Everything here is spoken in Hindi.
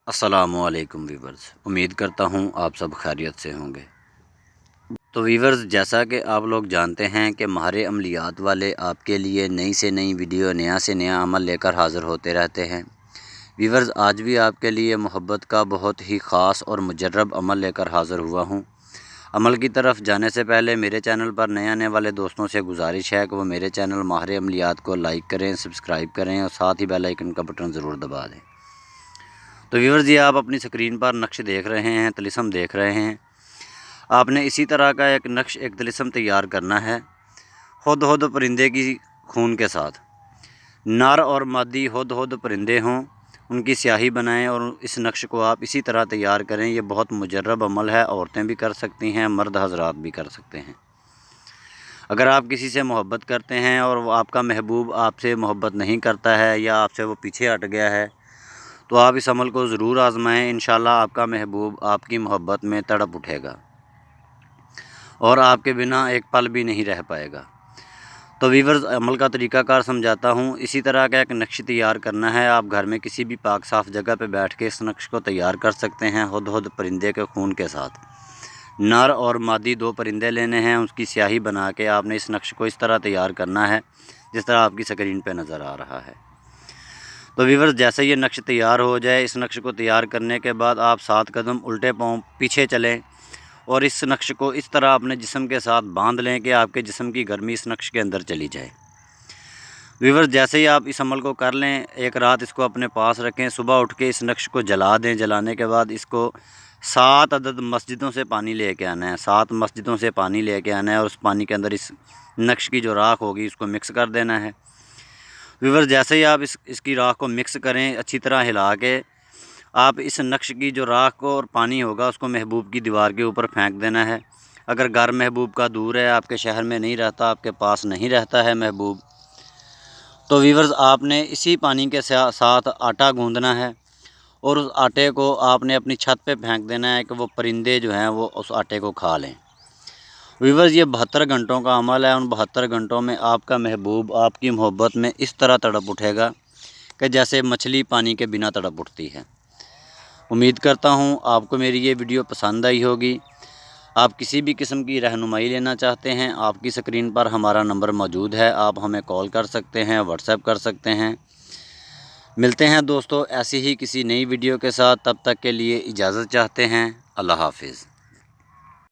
अस्सलामुअलैकुम वीवर्स, उम्मीद करता हूँ आप सब खैरियत से होंगे। तो वीवर्स, जैसा कि आप लोग जानते हैं कि माहिर अमलियात वाले आपके लिए नई से नई वीडियो, नया से नया अमल लेकर हाज़िर होते रहते हैं। वीवर्स, आज भी आपके लिए मोहब्बत का बहुत ही ख़ास और मुजर्रब अमल लेकर हाज़िर हुआ हूँ। अमल की तरफ जाने से पहले मेरे चैनल पर नए आने वाले दोस्तों से गुजारिश है कि वो मेरे चैनल माहिर अमलियात को लाइक करें, सब्सक्राइब करें और साथ ही बेल आइकन का बटन ज़रूर दबा दें। तो व्यूअर्स, ये आप अपनी स्क्रीन पर नक्श देख रहे हैं, तिलिस्म देख रहे हैं। आपने इसी तरह का एक तिलिस्म तैयार करना है हुद-हुद परिंदे की खून के साथ। नर और मादी हुद-हुद परिंदे हों, उनकी स्याही बनाएं और इस नक्श को आप इसी तरह तैयार करें। ये बहुत मुजर्रब अमल है, औरतें भी कर सकती हैं, मर्द हजरात भी कर सकते हैं। अगर आप किसी से मोहब्बत करते हैं और वो आपका महबूब आपसे मोहब्बत नहीं करता है या आपसे वो पीछे हट गया है, तो आप इस अमल को ज़रूर आज़माएं। इंशाल्लाह आपका महबूब आपकी मोहब्बत में तड़प उठेगा और आपके बिना एक पल भी नहीं रह पाएगा। तो वीवर्स, अमल का तरीक़ाकार समझाता हूँ। इसी तरह का एक नक्श तैयार करना है। आप घर में किसी भी पाक साफ़ जगह पर बैठ के इस नक्श को तैयार कर सकते हैं हुद-हुद परिंदे के खून के साथ। नर और मादी 2 परिंदे लेने हैं, उसकी स्याही बना के आपने इस नक्श को इस तरह तैयार करना है जिस तरह आपकी स्क्रीन पर नज़र आ रहा है। तो वीवर्स, जैसे ये नक्श तैयार हो जाए, इस नक्श को तैयार करने के बाद आप 7 कदम उल्टे पाँव पीछे चलें और इस नक्श को इस तरह अपने जिस्म के साथ बांध लें कि आपके जिस्म की गर्मी इस नक्श के अंदर चली जाए। वीवर्स, जैसे ही आप इस अमल को कर लें, एक रात इसको अपने पास रखें, सुबह उठ के इस नक्श को जला दें। जलाने के बाद इसको 7 अदद मस्जिदों से पानी लेके आना है। 7 मस्जिदों से पानी लेके आना है और उस पानी के अंदर इस नक्श की जो राख होगी उसको मिक्स कर देना है। व्यूअर्स, जैसे ही आप इसकी राख को मिक्स करें, अच्छी तरह हिला के आप इस नक्श की जो राख को और पानी होगा उसको महबूब की दीवार के ऊपर फेंक देना है। अगर घर महबूब का दूर है, आपके शहर में नहीं रहता, आपके पास नहीं रहता है महबूब, तो व्यूअर्स आपने इसी पानी के साथ आटा गूंदना है और उस आटे को आपने अपनी छत पे फेंक देना है कि वो परिंदे जो हैं वो उस आटे को खा लें। व्यूअर्स, ये 72 घंटों का अमल है। उन 72 घंटों में आपका महबूब आपकी मोहब्बत में इस तरह तड़प उठेगा कि जैसे मछली पानी के बिना तड़प उठती है। उम्मीद करता हूँ आपको मेरी ये वीडियो पसंद आई होगी। आप किसी भी किस्म की रहनुमाई लेना चाहते हैं, आपकी स्क्रीन पर हमारा नंबर मौजूद है, आप हमें कॉल कर सकते हैं, व्हाट्सएप कर सकते हैं। मिलते हैं दोस्तों ऐसी ही किसी नई वीडियो के साथ, तब तक के लिए इजाज़त चाहते हैं। अल्लाह हाफिज़।